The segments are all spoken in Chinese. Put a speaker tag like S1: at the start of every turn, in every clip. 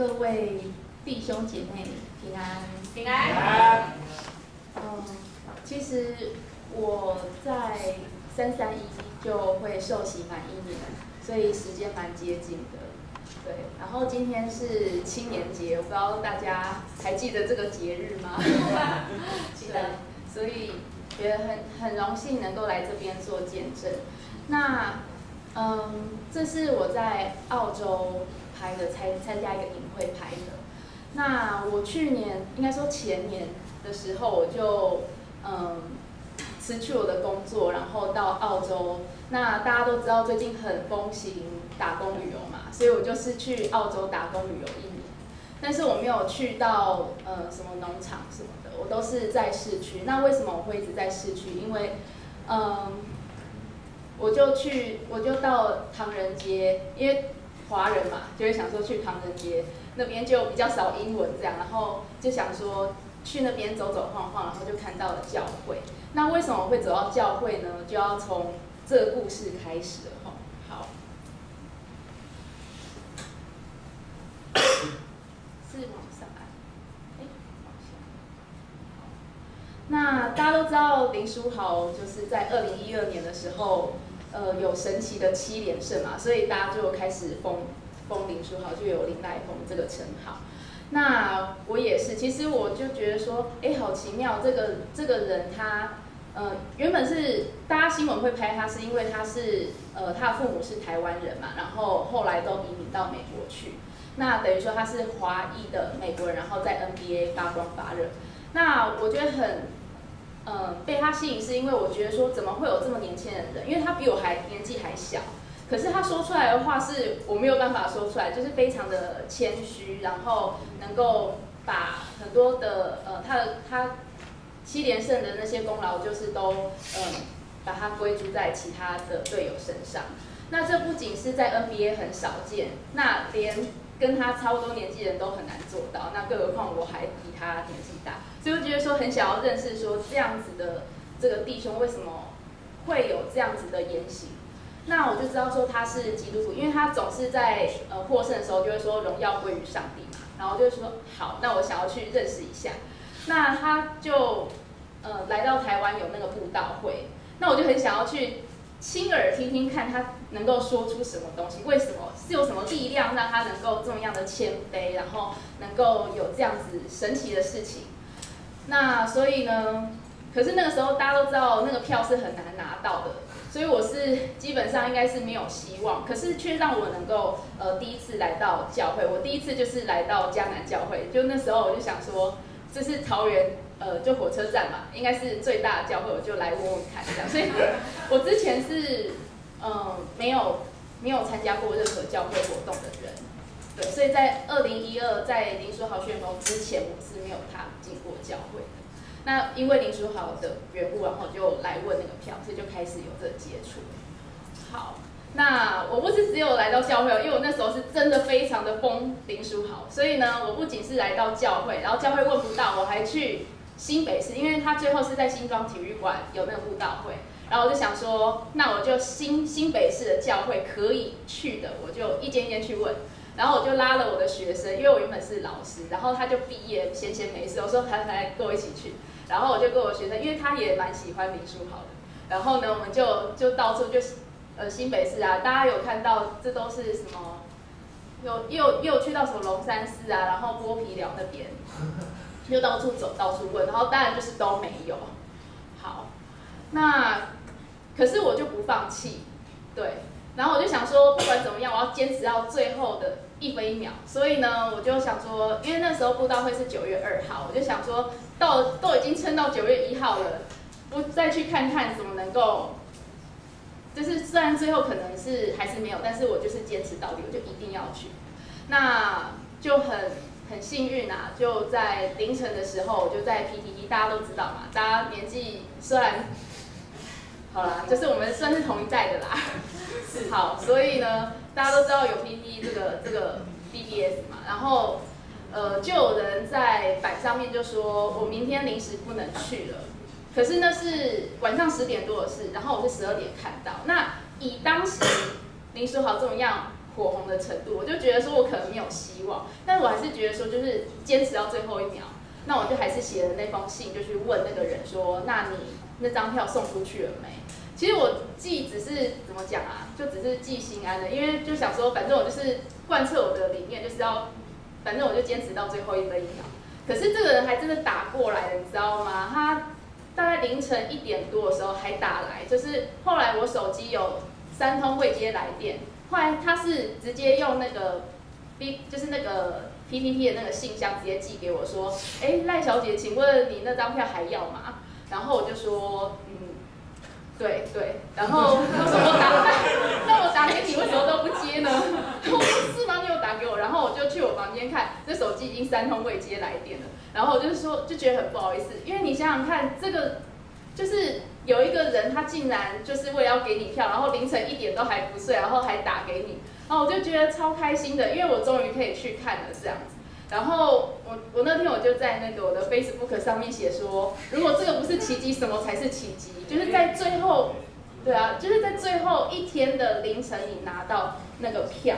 S1: 各位弟兄姐妹平安，
S2: 平安。
S1: 其实我在331就会受洗满1年，所以时间蛮接近的。对，然后今天是青年节，我不知道大家还记得这个节日吗？
S2: 记得。
S1: 所以觉得很荣幸能够来这边做见证。那这是我在澳洲拍的，参加一个营会拍的。那我去年应该说前年的时候，我就辞去我的工作，然后到澳洲。那大家都知道最近很风行打工旅游嘛，所以我就是去澳洲打工旅游1年。但是我没有去到什么农场什么的，我都是在市区。那为什么我会一直在市区？因为我就到唐人街，因为华人嘛，就会想说去唐人街那边就比较少英文这样，然后就想说去那边走走晃晃，然后就看到了教会。那为什么会走到教会呢？就要从这个故事开始了哈。好，是往上按，往下。那大家都知道林书豪就是在2012年的时候，有神奇的7连胜嘛，所以大家就开始封林书豪，就有林来疯这个称号。那我也是，其实我就觉得说，好奇妙，这个人他，原本是大家新闻会拍他，是因为他是他的父母是台湾人嘛，然后后来都移民到美国去。那等于说他是华裔的美国人，然后在 NBA 发光发热。那我觉得很，被他吸引，是因为我觉得说怎么会有这么年轻人的？因为他比我年纪还小，可是他说出来的话是我没有办法说出来，就是非常的谦虚，然后能够把很多的他7连胜的那些功劳，就是都把它归诸在其他的队友身上。那这不仅是在 NBA 很少见，那连跟他差不多年纪的人都很难做到，那更何况我还比他年纪大，所以我觉得说很想要认识说这样子的这个弟兄为什么会有这样子的言行。那我就知道说他是基督徒，因为他总是在获胜的时候就会说荣耀归于上帝嘛，然后就说好，那我想要去认识一下。那他就来到台湾有那个布道会，那我就很想要去亲耳听听看他能够说出什么东西，为什么是有什么力量让他能够这么样的谦卑，然后能够有这样子神奇的事情。那所以呢，可是那个时候大家都知道那个票是很难拿到的，所以我是基本上应该是没有希望，可是却让我能够第一次来到教会。我第一次就是来到嘉南教会，就那时候我就想说，这是桃园就火车站嘛，应该是最大的教会，我就来问问看这样。所以我之前是没有参加过任何教会活动的人，对，所以在2012在林书豪旋风之前，我是没有踏进过教会的。那因为林书豪的缘故，然后就来问那个票，所以就开始有这个接触。好，那我不是只有来到教会，因为我那时候是真的非常的疯林书豪，所以呢，我不仅是来到教会，然后教会问不到，我还去新北市，因为他最后是在新庄体育馆有那个布道会，然后我就想说，那我就新北市的教会可以去的，我就一间一间去问。然后我就拉了我的学生，因为我原本是老师，然后他就毕业闲没事，我说他来跟我一起去，然后我就跟我学生，因为他也蛮喜欢林书豪的，然后呢，我们就到处就新北市啊，大家有看到这都是什么？又去到什么龙山寺啊，然后剥皮寮那边，就到处走到处问，然后当然就是都没有。好，那可是我就不放弃，对。然后我就想说，不管怎么样，我要坚持到最后的1分1秒。所以呢，我就想说，因为那时候布道会是9月2号，我就想说，都已经撑到9月1号了，我再去看看怎么能够，就是虽然最后可能是还是没有，但是我就是坚持到底，我就一定要去。那就很幸运啊，就在凌晨的时候，我就在 PTT， 大家都知道嘛，大家年纪虽然好啦，就是我们算是同一代的啦。好，所以呢，大家都知道有 PT 这个 BBS 嘛，然后就有人在板上面就说，我明天临时不能去了。可是那是晚上10点多的事，然后我是12点看到。那以当时林书豪这么样火红的程度，我就觉得说我可能没有希望，但是我还是觉得说就是坚持到最后一秒，那我就还是写了那封信，就去问那个人说，那你那张票送出去了没？其实我寄只是怎么讲啊，就只是寄心安的，因为就想说，反正我就是贯彻我的理念，就是要，反正我就坚持到最后一分一秒。可是这个人还真的打过来了，你知道吗？他大概凌晨1点多的时候还打来，就是后来我手机有3通未接来电，后来他是直接用那个 就是那个 PTT 的那个信箱直接寄给我说，赖小姐，请问你那张票还要吗？然后我就说，对，然后他说那我打给你为什么都不接呢？我说是吗？你有打给我，然后我就去我房间看，这手机已经3通未接来电了，然后我就觉得很不好意思，因为你想想看，这个就是有一个人他竟然就是为了要给你票，然后凌晨1点都还不睡，然后还打给你，然后我就觉得超开心的，因为我终于可以去看了这样子。然后我那天我就在那个我的 Facebook 上面写说，如果这个不是奇迹，什么才是奇迹？就是在最后，对啊，就是在最后一天的凌晨，你拿到那个票。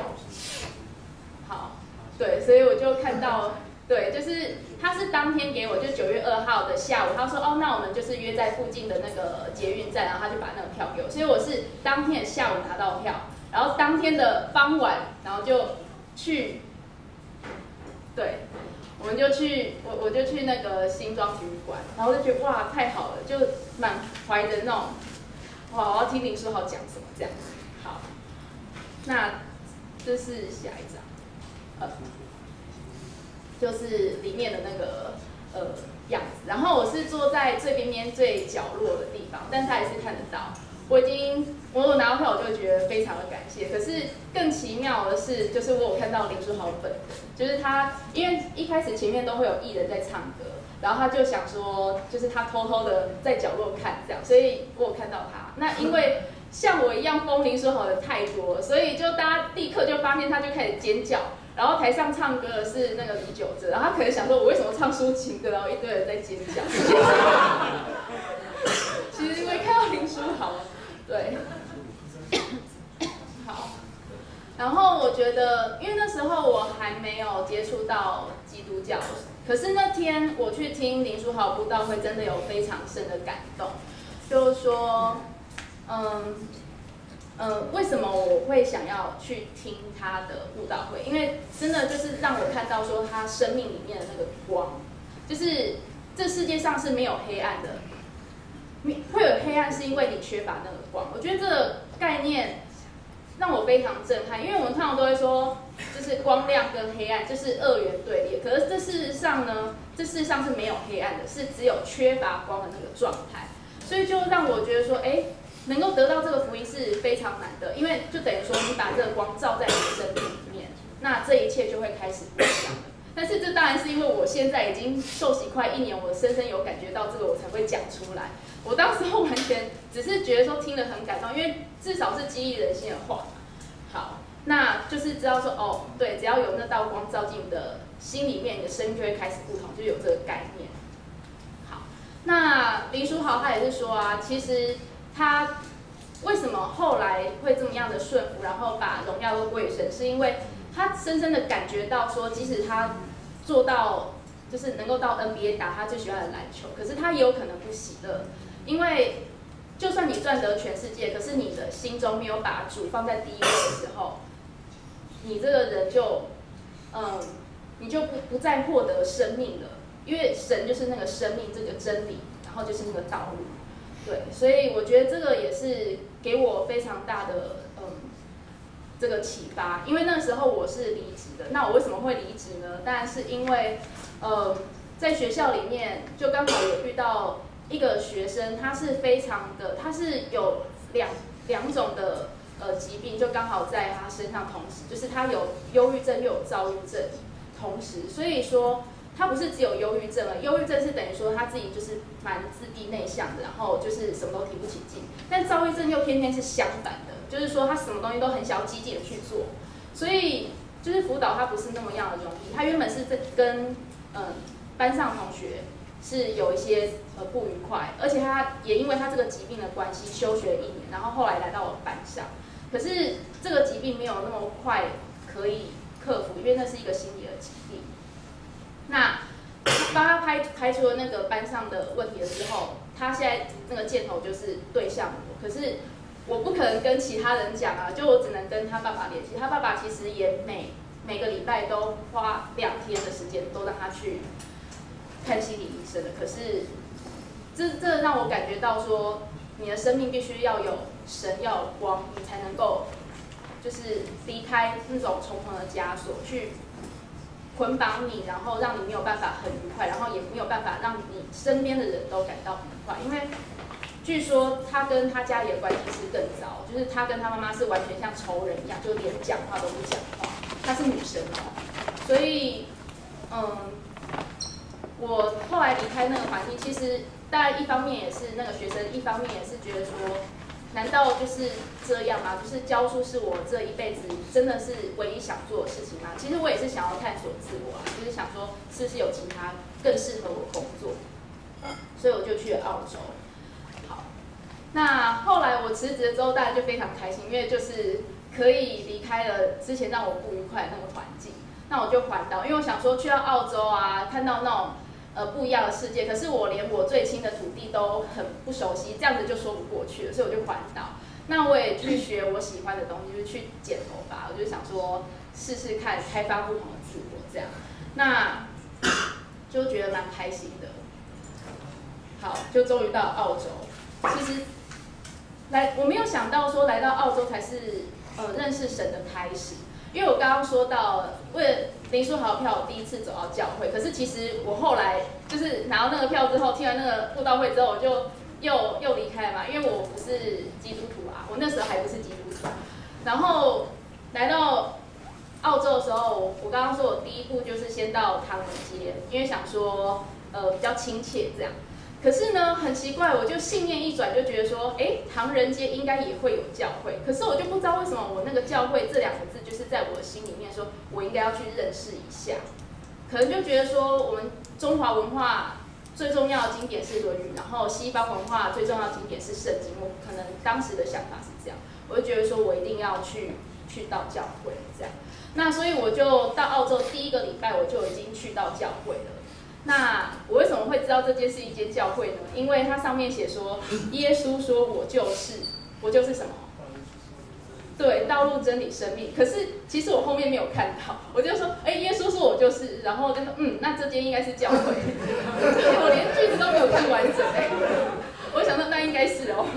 S1: 好，对，所以我就看到，对，就是他是当天给我，就9月2号的下午，他说那我们就是约在附近的那个捷运站，然后他就把那个票给我，所以我是当天的下午拿到票，然后当天的傍晚，然后就去。对，我们就去，我就去那个新庄体育馆，然后就觉得哇太好了，就满怀着那种哇我要听林书豪讲什么这样子。好，那这是下一张，就是里面的那个样子。然后我是坐在最边边最角落的地方，但他也是看得到。我有拿到票，我就觉得非常的感谢。可是更奇妙的是，就是我有看到林书豪本人，就是他，因为一开始前面都会有艺人在唱歌，然后他就想说，就是他偷偷的在角落看这样，所以我有看到他。那因为像我一样疯林书豪的太多了，所以就大家立刻就发现他就开始尖叫。然后台上唱歌的是那个李玖哲，然后他可能想说，我为什么唱抒情歌，然后一堆人在尖叫。其实因为看到林书豪。对，好，然后我觉得，因为那时候我还没有接触到基督教，可是那天我去听林书豪布道会，真的有非常深的感动，就是说，为什么我会想要去听他的布道会？因为真的就是让我看到说他生命里面的那个光，就是这世界上是没有黑暗的。会有黑暗是因为你缺乏那个光，我觉得这个概念让我非常震撼，因为我们通常都会说，就是光亮跟黑暗就是2元对立，可是这事实上呢，这世上是没有黑暗的，是只有缺乏光的那个状态，所以就让我觉得说，能够得到这个福音是非常难的，因为就等于说你把这个光照在你的生命里面，那这一切就会开始不一样了。但是这当然是因为我现在已经受洗快1年，我深深有感觉到这个，我才会讲出来。我当时候完全只是觉得说听得很感动，因为至少是激励人心的话嘛。好，那就是知道说对，只要有那道光照进你的心里面，你的生命就会开始不同，就有这个概念。好，那林书豪他也是说啊，其实他为什么后来会这么样的顺服，然后把荣耀都归于神，是因为他深深的感觉到说，即使他做到就是能够到 NBA 打他最喜欢的篮球，可是他也有可能不喜乐，因为就算你赚得全世界，可是你的心中没有把主放在第一位的时候，你这个人就你就不再获得生命了，因为神就是那个生命这个真理，然后就是那个道路。对，所以我觉得这个也是给我非常大的这个启发，因为那时候我是离职的。那我为什么会离职呢？当然是因为在学校里面就刚好有遇到一个学生，他是他是有两种的疾病，就刚好在他身上同时，就是他有忧郁症又有躁郁症同时，所以说他不是只有忧郁症了，忧郁症是等于说他自己就是蛮自闭内向的，然后就是什么都提不起劲，但躁郁症又偏偏是相反的，就是说他什么东西都很想要积极的去做，所以就是辅导他不是那么样的容易。他原本是跟班上同学是有一些不愉快，而且他也因为他这个疾病的关系休学了1年，然后后来来到我班上。可是这个疾病没有那么快可以克服，因为那是一个心理的疾病。那帮他排除了那个班上的问题了之后，他现在那个箭头就是对向我，可是我不可能跟其他人讲啊，就我只能跟他爸爸联系。他爸爸其实也每个礼拜都花2天的时间都让他去看心理医生的。可是这让我感觉到说，你的生命必须要有神，要有光，你才能够就是离开那种重重的枷锁，去捆绑你，然后让你没有办法很愉快，然后也没有办法让你身边的人都感到愉快。因为据说他跟他家里的关系是更糟，就是他跟他妈妈是完全像仇人一样，就连讲话都不讲话。她是女生哦，所以我后来离开那个环境，其实大概一方面也是那个学生，一方面也是觉得说，难道就是这样吗？就是教书是我这一辈子真的是唯一想做的事情吗？其实我也是想要探索自我啊，就是想说是不是有其他更适合我工作，所以我就去了澳洲。好，那后来我辞职了之后，大家就非常开心，因为就是可以离开了之前让我不愉快的那个环境。那我就环岛，因为我想说去到澳洲啊，看到那种不一样的世界，可是我连我最亲的土地都很不熟悉，这样子就说不过去了，所以我就环岛。那我也去学我喜欢的东西，就是去剪头发，我就想说试试看，开发不同的自我这样。那就觉得蛮开心的。好，就终于到澳洲。其实我没有想到说来到澳洲才是认识神的开始。因为我刚刚说到，为了林书豪的票，我第一次走到教会。可是其实我后来就是拿到那个票之后，听完那个布道会之后，我就又离开了嘛，因为我不是基督徒啊，我那时候还不是基督徒。然后来到澳洲的时候，我刚刚说我第一步就是先到唐人街，因为想说比较亲切这样。可是呢，很奇怪，我就信念一转，就觉得说，唐人街应该也会有教会。可是我就不知道为什么我那个教会这2个字，就是在我的心里面说，我应该要去认识一下。可能就觉得说，我们中华文化最重要的经典是《论语》，然后西方文化最重要的经典是《圣经》。我可能当时的想法是这样，我就觉得说我一定要去到教会这样。那所以我就到澳洲第1个礼拜，我就已经去到教会了。那我为什么会知道这间是一间教会呢？因为它上面写说，耶稣说我就是什么？对，道路、真理、生命。可是其实我后面没有看到，我就说，耶稣说我就是，然后就说，那这间应该是教会。我连句子都没有看完整我想说那应该是哦。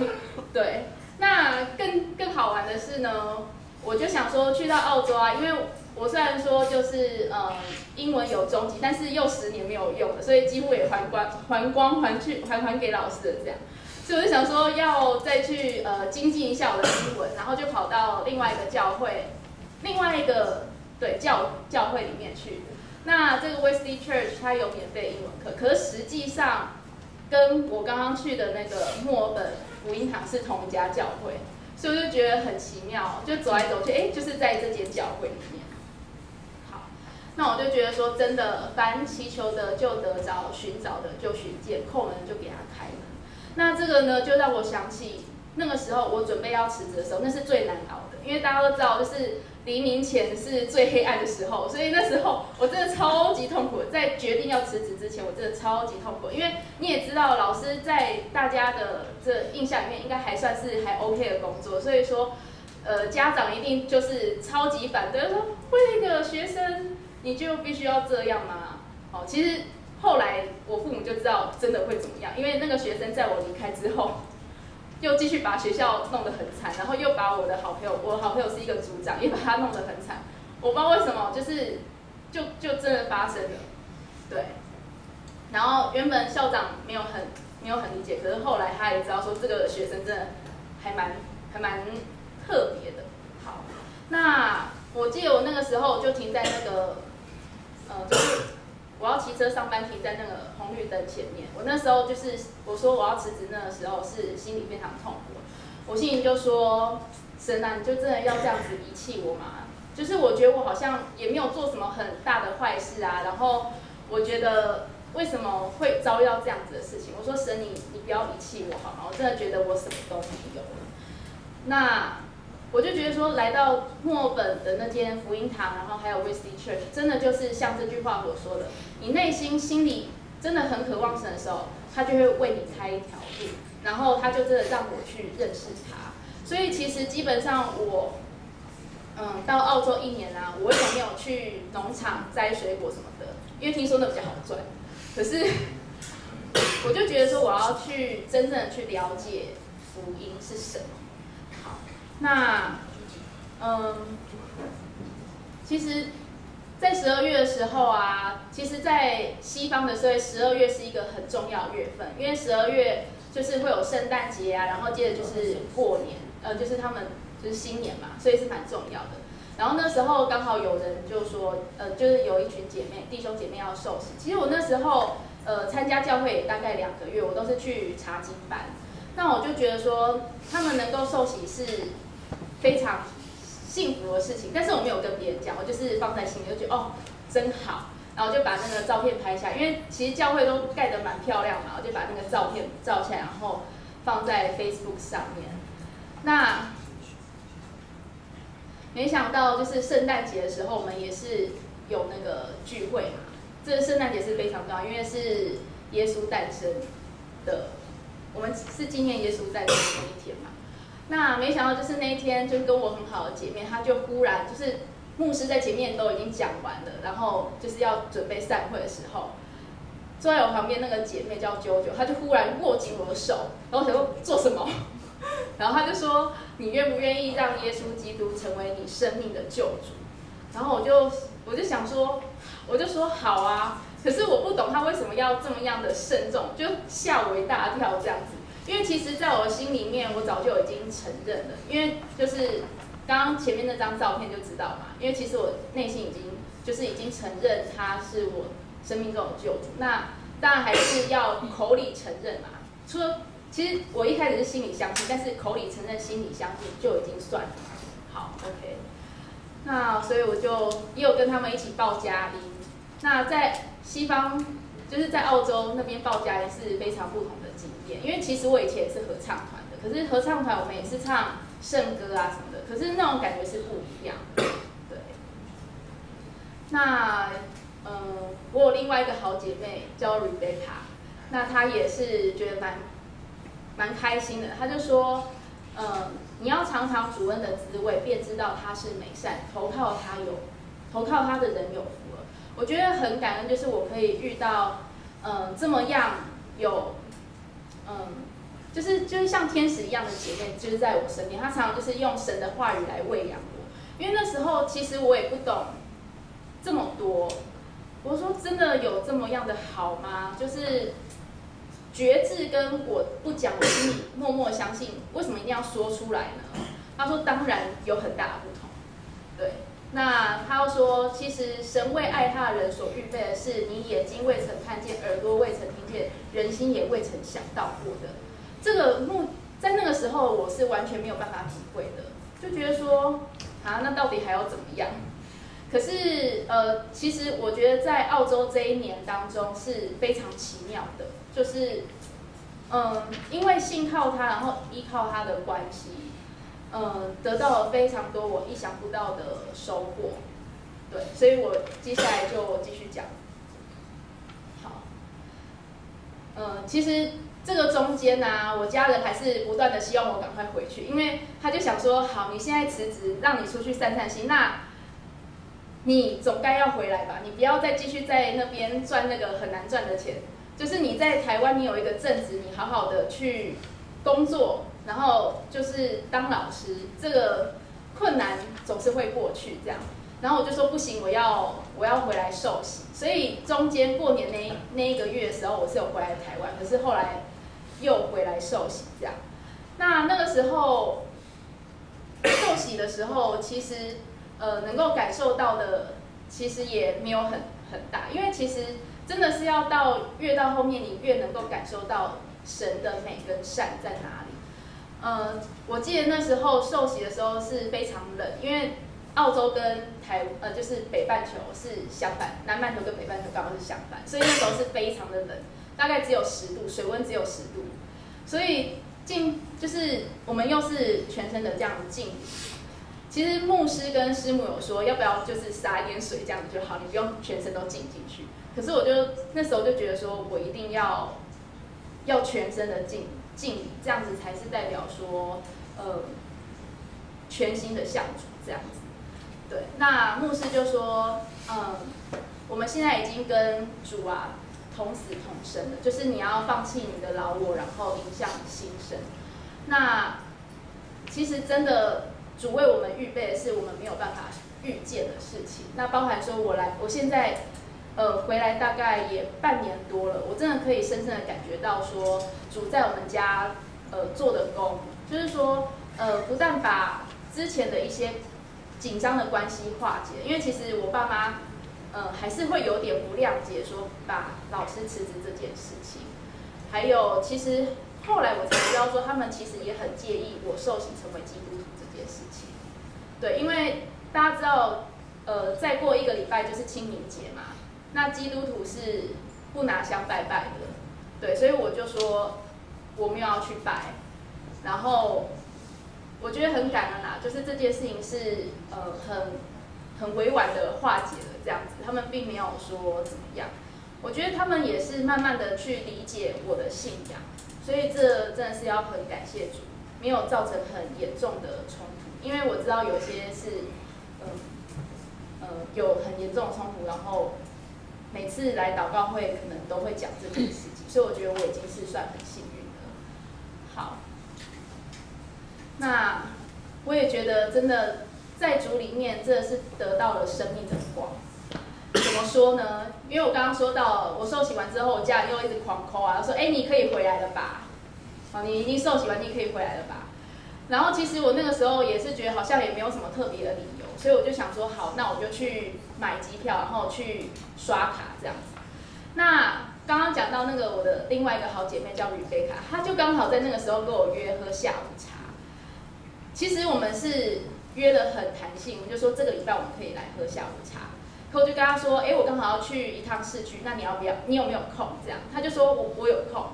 S1: 对，那更好玩的是呢，我就想说去到澳洲啊，因为我虽然说就是英文有中级，但是又10年没有用了，所以几乎也还给老师的这样。所以我就想说要再去精进一下我的英文，然后就跑到另外一个教会，另外一个教会里面去。那这个 Wesley Church 它有免费英文课，可是实际上跟我刚刚去的那个墨尔本福音堂是同一家教会，所以我就觉得很奇妙，就走来走去，就是在这间教会里面。那我就觉得说，真的，凡祈求的就得着，寻找的就寻见，叩门就给他开门。那这个呢，就让我想起那个时候我准备要辞职的时候，那是最难熬的，因为大家都知道，就是黎明前是最黑暗的时候，所以那时候我真的超级痛苦。在决定要辞职之前，我真的超级痛苦，因为你也知道，老师在大家的这印象里面，应该还算是还 OK 的工作，所以说，家长一定就是超级反对，说为一个学生。你就必须要这样吗？其实后来我父母就知道真的会怎么样，因为那个学生在我离开之后，又继续把学校弄得很惨，然后又把我的好朋友是一个组长，也把他弄得很惨。我不知道为什么，就真的发生了，对。然后原本校长没有很理解，可是后来他也知道说这个学生真的还蛮特别的。好，那我记得我那个时候就停在那个。就是我要骑车上班，停在那个红绿灯前面。我那时候就是我说我要辞职，那个时候是心里非常痛苦。我心里就说：神啊，你就真的要这样子遗弃我吗？就是我觉得我好像也没有做什么很大的坏事啊。然后我觉得为什么会遭遇到这样子的事情？我说神你不要遗弃我好吗？我真的觉得我什么都没有了。那我就觉得说，来到墨尔本的那间福音堂，然后还有 Wesley Church， 真的就是像这句话所说的，你内心里真的很渴望神的时候，他就会为你开一条路，然后他就真的让我去认识他。所以其实基本上我，到澳洲1年啊，我也没有去农场摘水果什么的，因为听说那比较好赚。可是我就觉得说，我要去真正的去了解福音是什么。好，那其实，在12月的时候啊，其实，在西方的社会，12月是一个很重要的月份，因为12月就是会有圣诞节啊，然后接着就是过年，就是他们就是新年嘛，所以是蛮重要的。然后那时候刚好有人就说，就是有一群弟兄姐妹要受洗。其实我那时候参加教会也大概2个月，我都是去查经班。那我就觉得说，他们能够受洗是非常幸福的事情，但是我没有跟别人讲，我就是放在心里，就觉得哦真好，然后就把那个照片拍下来，因为其实教会都盖得蛮漂亮嘛，我就把那个照片照下来，然后放在 Facebook 上面。那没想到就是圣诞节的时候，我们也是有那个聚会嘛。这个圣诞节是非常重要，因为是耶稣诞生的，我们是纪念耶稣诞生的那一天嘛。那没想到就是那一天，就跟我很好的姐妹，她就忽然就是牧师在前面都已经讲完了，然后就是要准备散会的时候，坐在我旁边那个姐妹叫啾啾，她就忽然握紧我的手，然后我想说做什么？然后她就说：“你愿不愿意让耶稣基督成为你生命的救主？”然后我就想说，我就说好啊。可是我不懂她为什么要这么样的慎重，就吓我一大跳这样子。因为其实在我的心里面，我早就已经承认了。因为就是刚刚前面那张照片就知道嘛。因为其实我内心已经承认他是我生命中的救主。那当然还是要口里承认嘛。除了其实我一开始是心里相信，但是口里承认、心里相信就已经算了。好 ，OK。那所以我就也有跟他们一起报佳音。那在西方，就是在澳洲那边报佳音是非常不同的经验，因为其实我以前也是合唱团的，可是合唱团我们也是唱圣歌啊什么的，可是那种感觉是不一样的。对。那我有另外一个好姐妹叫 Rebecca， 那她也是觉得蛮开心的。她就说，你要尝尝主恩的滋味，便知道他是美善，投靠他的人有福了。我觉得很感恩，就是我可以遇到，这么样有，就是像天使一样的姐妹，就是在我身边。她常常就是用神的话语来喂养我。因为那时候其实我也不懂这么多，我说真的有这么样的好吗？就是觉知跟我不讲，我心里默默相信，为什么一定要说出来呢？他说当然有很大的不同，对。那他又说，其实神为爱他的人所预备的是你眼睛未曾看见，耳朵未曾听见，人心也未曾想到过的。这个在那个时候我是完全没有办法体会的，就觉得说啊，那到底还要怎么样？可是其实我觉得在澳洲这一年当中是非常奇妙的，就是因为信靠他，然后依靠他的关系，得到了非常多我意想不到的收获。对，所以我接下来就继续讲。好，其实这个中间啊，我家人还是不断的希望我赶快回去，因为他就想说，好，你现在辞职，让你出去散散心，那你总该要回来吧？你不要再继续在那边赚那个很难赚的钱。就是你在台湾，你有一个正职，你好好的去工作，然后就是当老师，这个困难总是会过去这样。然后我就说不行，我要回来受洗。所以中间过年那一个月的时候，我是有回来台湾，可是后来又回来受洗这样。那个时候受洗的时候，其实能够感受到的，其实也没有很大，因为其实真的是要越到后面，你越能够感受到神的美跟善在哪里。我记得那时候受洗的时候是非常冷，因为澳洲跟就是北半球是相反，南半球跟北半球刚好是相反，所以那时候是非常的冷，大概只有10度，水温只有10度，所以就是我们又是全身的这样子浸，其实牧师跟师母有说，要不要就是洒一点水这样子就好，你不用全身都浸进去。可是我就那时候就觉得说，我一定要全身的浸礼，这样子才是代表说，全心的向主这样子。对，那牧师就说，我们现在已经跟主啊同死同生了，就是你要放弃你的老我，然后迎向新生。那其实真的。主为我们预备的是我们没有办法预见的事情，那包含说我现在回来大概也半年多了，我真的可以深深的感觉到说，主在我们家做的工，就是说不但把之前的一些紧张的关系化解，因为其实我爸妈还是会有点不谅解说把老师辞职这件事情，还有其实后来我才知道说他们其实也很介意我受洗成为基督徒。事情，对，因为大家知道，再过1个礼拜就是清明节嘛，那基督徒是不拿香拜拜的，对，所以我就说我没有要去拜，然后我觉得很感恩啦，就是这件事情是很委婉的化解了这样子，他们并没有说怎么样，我觉得他们也是慢慢的去理解我的信仰，所以这真的是要很感谢主。没有造成很严重的冲突，因为我知道有些是，有很严重的冲突，然后每次来祷告会可能都会讲这件事情，所以我觉得我已经是算很幸运的。好，那我也觉得真的在主里面，真的是得到了生命的光。怎么说呢？因为我刚刚说到，我受洗完之后，我家人又一直狂 call 啊，说：“哎，你可以回来了吧？”好，你已经受洗完，你可以回来了吧？然后其实我那个时候也是觉得好像也没有什么特别的理由，所以我就想说，好，那我就去买机票，然后去刷卡这样子。那刚刚讲到那个我的另外一个好姐妹叫吕贝卡，她就刚好在那个时候跟我约喝下午茶。其实我们是约得很弹性，我们就说这个礼拜我们可以来喝下午茶。可我就跟她说，我刚好要去一趟市区，那你要不要？你有没有空？这样，她就说我有空。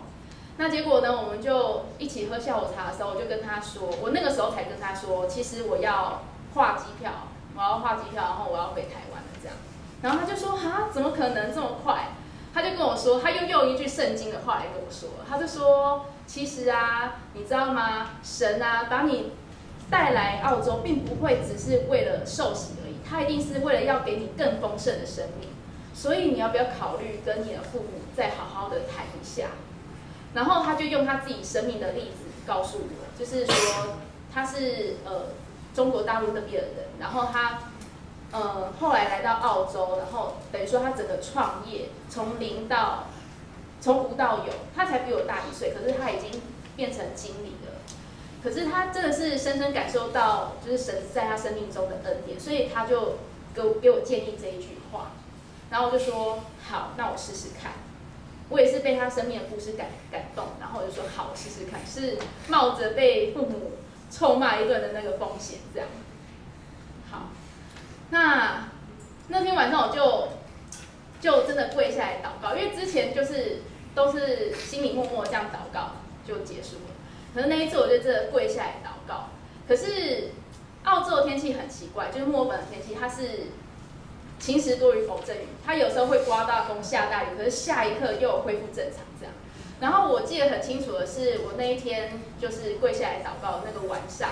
S1: 那结果呢？我们就一起喝下午茶的时候，我就跟他说，我那个时候才跟他说，其实我要画机票，然后我要回台湾了这样。然后他就说，哈，怎么可能这么快？他就跟我说，他又用一句圣经的话来跟我说，他就说，其实啊，你知道吗？神啊，把你带来澳洲，并不会只是为了受洗而已，他一定是为了要给你更丰盛的生命。所以你要不要考虑跟你的父母再好好的谈一下？然后他就用他自己生命的例子告诉我，就是说他是中国大陆那边的人，然后他后来来到澳洲，然后等于说他整个创业从无到有，他才比我大1岁，可是他已经变成经理了。可是他真的是深深感受到，就是神在他生命中的恩典，所以他就给我建议这一句话，然后我就说好，那我试试看。我也是被他生命的故事感动，然后我就说好，我试试看，是冒着被父母臭骂一顿的那个风险，这样。好，那天晚上我就真的跪下来祷告，因为之前就是都是心里默默这样祷告就结束了，可是那一次我就真的跪下来祷告。可是澳洲的天气很奇怪，就是墨尔本的天气，它是晴时多云偶阵雨，它有时候会刮大风下大雨，可是下一刻又恢复正常这样。然后我记得很清楚的是，我那一天就是跪下来祷告的那个晚上，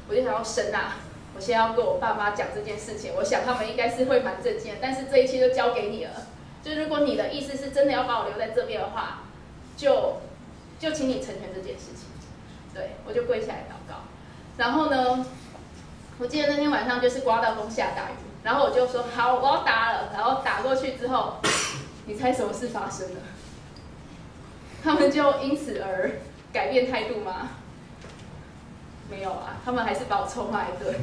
S1: 我就想要神啊，我现在要跟我爸妈讲这件事情，我想他们应该是会蛮震惊的，但是这一切都交给你了。就如果你的意思是真的要把我留在这边的话，就请你成全这件事情。对，我就跪下来祷告。然后呢，我记得那天晚上就是刮到风下大雨。然后我就说好，我要打了。然后打过去之后，你猜什么事发生了？他们就因此而改变态度吗？没有啊，他们还是把我臭骂一顿。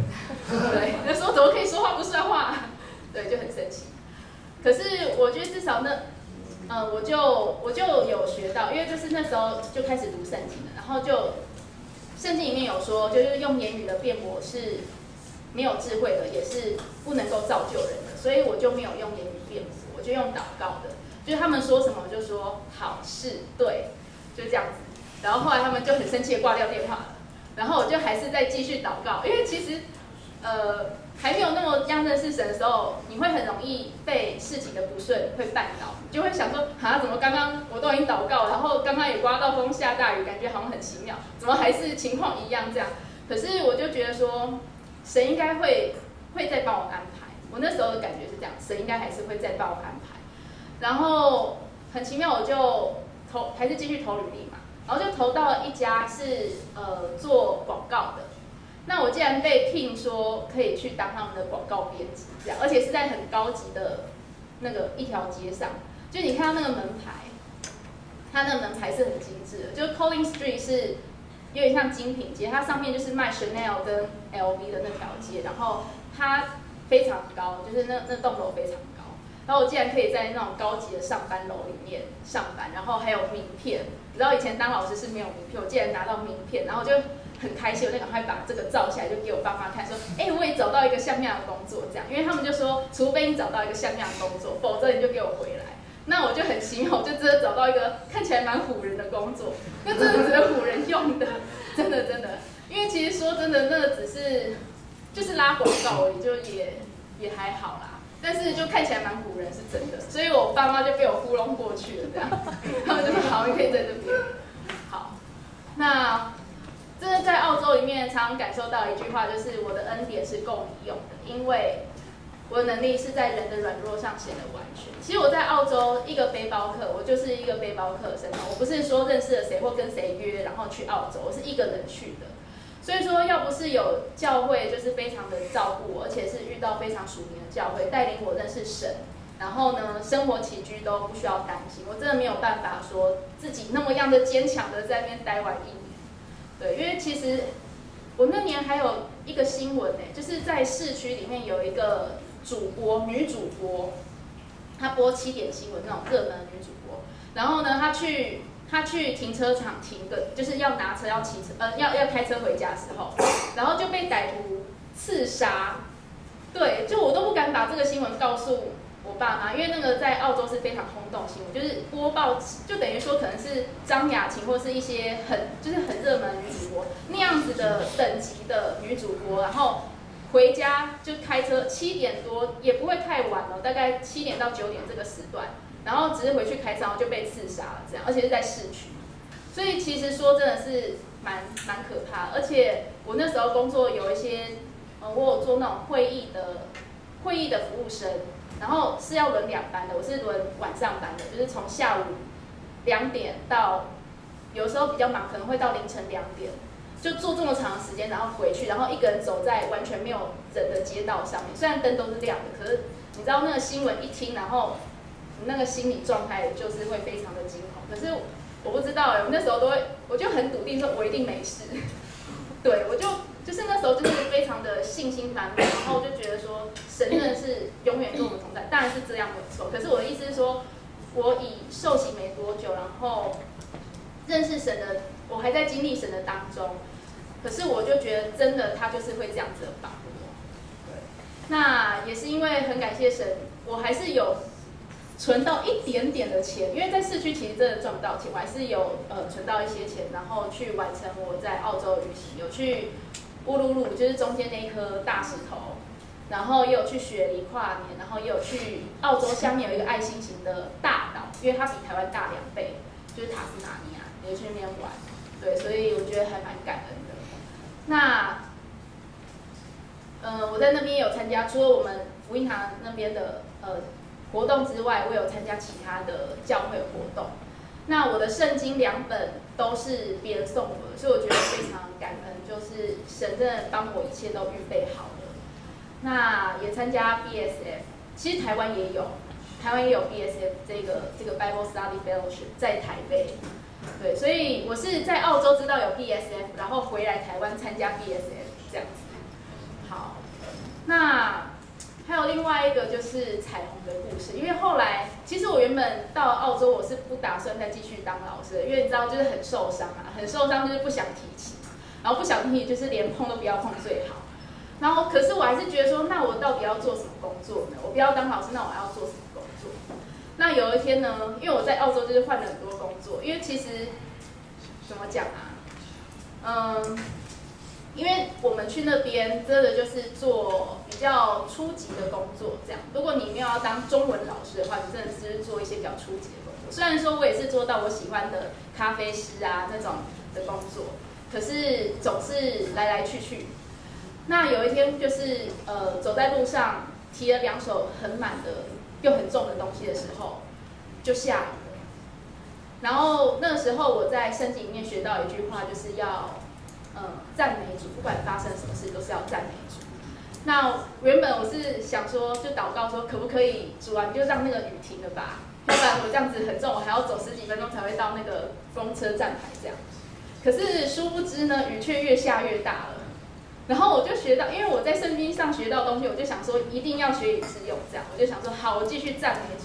S1: 对，那时候怎么可以说话不算话？对，就很生气。可是我觉得至少我就有学到，因为就是那时候就开始读圣经了，然后就圣经里面有说，就是用言语的辩驳是没有智慧的，也是不能够造就人的，所以我就没有用言语辩驳，我就用祷告的，就是他们说什么我就说好是对，就这样子。然后后来他们就很生气的挂掉电话了，然后我就还是再继续祷告，因为其实还没有那么样认识神的时候，你会很容易被事情的不顺会绊倒，你就会想说，怎么刚刚我都已经祷告，然后刚刚也刮到风下大雨，感觉好像很奇妙，怎么还是情况一样这样？可是我就觉得说，神应该会再帮我安排。我那时候的感觉是这样，神应该还是会再帮我安排。然后很奇妙，我就还是继续投履历嘛，然后就投到了一家是做广告的。那我竟然被聘说可以去当他们的广告编辑，这样，而且是在很高级的那个一条街上，就你看到那个门牌，它那个门牌是很精致的，就 Collins Street 是有点像精品街，它上面就是卖 Chanel 跟 LV 的那条街，然后它非常高，就是那栋楼非常高，然后我竟然可以在那种高级的上班楼里面上班，然后还有名片，你知道以前当老师是没有名片，我竟然拿到名片，然后就很开心，我就赶快把这个照下来，就给我爸妈看，说，我也找到一个像样的工作，这样，因为他们就说，除非你找到一个像样的工作，否则你就给我回来。那我就很奇妙，我就真的找到一个看起来蛮唬人的工作，那真的只能唬人用的，真的，因为其实说真的，那个就是拉广告而已，就也还好啦。但是就看起来蛮唬人，是真的，所以我爸妈就被我糊弄过去了，这样，他们就说好，你可以在这边。好，那真的在澳洲里面常常感受到一句话，就是我的恩典是够你用的，因为我的能力是在人的软弱上显得完全。其实我在澳洲一个背包客，我就是一个背包客的身份，我不是说认识了谁或跟谁约然后去澳洲，我是一个人去的。所以说，要不是有教会就是非常的照顾我，而且是遇到非常属灵的教会带领我认识神，然后呢，生活起居都不需要担心，我真的没有办法说自己那么样的坚强的在那边待完1年。对，因为其实我那年还有一个新闻就是在市区里面有一个女主播，她播7点新闻那种热门的女主播，然后呢，她去停车场停个，就是要拿车要骑车，要开车回家的时候，然后就被歹徒刺杀。对，就我都不敢把这个新闻告诉我爸妈，因为那个在澳洲是非常轰动新闻，就是播报就等于说可能是张雅琴或是一些很热门的女主播那样子的等级的女主播，然后回家就开车7点多，也不会太晚了，大概7点到9点这个时段。然后只是回去开车，然后就被刺杀了，这样，而且是在市区，所以其实说真的是蛮可怕的。而且我那时候工作有一些，我有做那种会议的服务生，然后是要轮2班的，我是轮晚上班的，就是从下午2点到，有时候比较忙，可能会到凌晨2点，就做这么长的时间，然后回去，然后一个人走在完全没有人的街道上面，虽然灯都是亮的，可是你知道那个新闻一听，然后你那个心理状态就是会非常的惊恐，可是我不知道我那时候我就很笃定说我一定没事，对，我就是那时候就是非常的信心满满，然后就觉得说神真的是永远跟我们同在，当然是这样没有错。可是我的意思是说，我以受洗没多久，然后认识神的，我还在经历神的当中，可是我就觉得真的他就是会这样子的保护我。对，那也是因为很感谢神，我还是有存到一点点的钱，因为在市区其实真的赚不到钱，我还是有存到一些钱，然后去完成我在澳洲的旅行，有去乌鲁鲁，就是中间那一颗大石头，然后也有去雪梨跨年，然后也有去澳洲下面有一个爱心型的大岛，因为它比台湾大2倍，就是塔斯马尼亚，也去那边玩，对，所以我觉得还蛮感恩的。那我在那边有参加，除了我们福音堂那边的活动之外，我有参加其他的教会活动。那我的圣经2本都是别人送我的，所以我觉得非常感恩，就是神真的帮我一切都预备好了。那也参加 BSF， 其实台湾也有 BSF 这个 Bible Study Fellowship 在台北，对，所以我是在澳洲知道有 BSF， 然后回来台湾参加 BSF 这样子。好，那还有另外一个就是彩虹的故事，因为后来其实我原本到澳洲我是不打算再继续当老师的，因为你知道就是很受伤啊，很受伤就是不想提起，然后不想提起就是连碰都不要碰最好。然后可是我还是觉得说，那我到底要做什么工作呢？我不要当老师，那我要做什么工作？那有一天呢，因为我在澳洲就是换了很多工作，因为其实怎么讲啊，因为我们去那边真的就是做比较初级的工作，这样。如果你没有要当中文老师的话，你真的是做一些比较初级的工作。虽然说我也是做到我喜欢的咖啡师啊那种的工作，可是总是来来去去。那有一天就是走在路上提了2手很满的又很重的东西的时候，就下雨了。然后那个时候我在圣经里面学到一句话，就是要赞美主，不管发生什么事都是要赞美主。那原本我是想说，就祷告说，可不可以主啊，你就让那个雨停了吧，要不然我这样子很重，我还要走10几分钟才会到那个公车站牌这样。可是殊不知呢，雨却越下越大了。然后我就学到，因为我在圣经上学到的东西，我就想说一定要学以致用，这样我就想说好，我继续赞美主。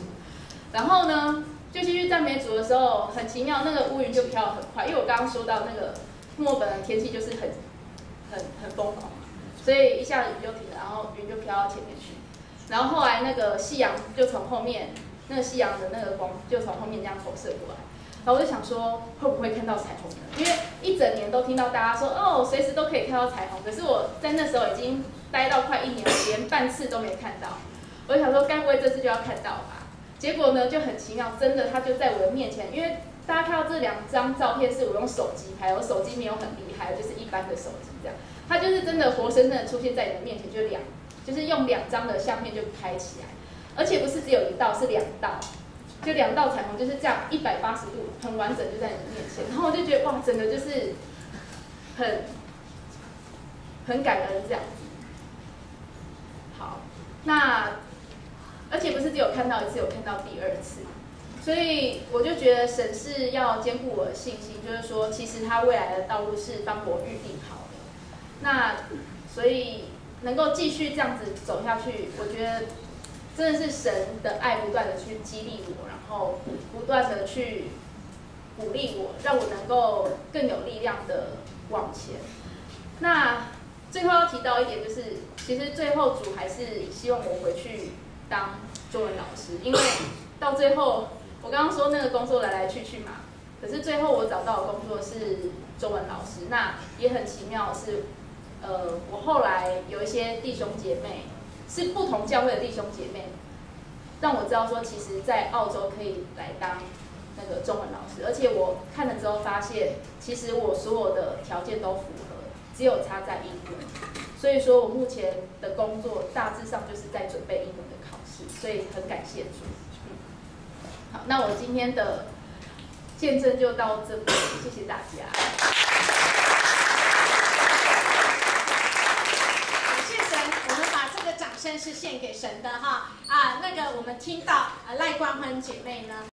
S1: 然后呢，就继续赞美主的时候，很奇妙，那个乌云就飘得很快，因为我刚刚说到那个墨尔本的天气就是很疯狂嘛，所以一下子雨就停了，然后云就飘到前面去，然后后来那个夕阳就从后面，那个夕阳的那个光就从后面这样投射过来。然后我就想说，会不会看到彩虹呢？因为一整年都听到大家说，哦，随时都可以看到彩虹。可是我在那时候已经待到快1年了，连半次都没看到。我就想说，该不会这次就要看到吧？结果呢，就很奇妙，真的，它就在我的面前。因为大家看到这2张照片是我用手机拍，我手机没有很厉害，就是一般的手机这样。它就是真的活生生的出现在你的面前，就是用2张的相片就拍起来，而且不是只有1道，是2道。就2道彩虹就是这样180度很完整就在你的面前，然后我就觉得哇，整个就是很感恩这样子。好，那而且不是只有看到1次，有看到第2次，所以我就觉得神是要兼顾我的信心，就是说其实他未来的道路是帮我预定好的。那所以能够继续这样子走下去，我觉得真的是神的爱不断的去激励我，然后不断的去鼓励我，让我能够更有力量的往前。那最后要提到一点就是，其实最后主还是希望我回去当中文老师，因为到最后我刚刚说那个工作来来去去嘛，可是最后我找到的工作是中文老师。那也很奇妙的是，我后来有一些弟兄姐妹。是不同教会的弟兄姐妹，让我知道说，其实，在澳洲可以来当那个中文老师，而且我看了之后发现，其实我所有的条件都符合，只有差在英文。所以说我目前的工作大致上就是在准备英文的考试，所以很感谢主。好，那我今天的见证就到这里，谢谢大家。
S2: 掌声是献给神的哈那个我们听到赖冠欢姐妹呢。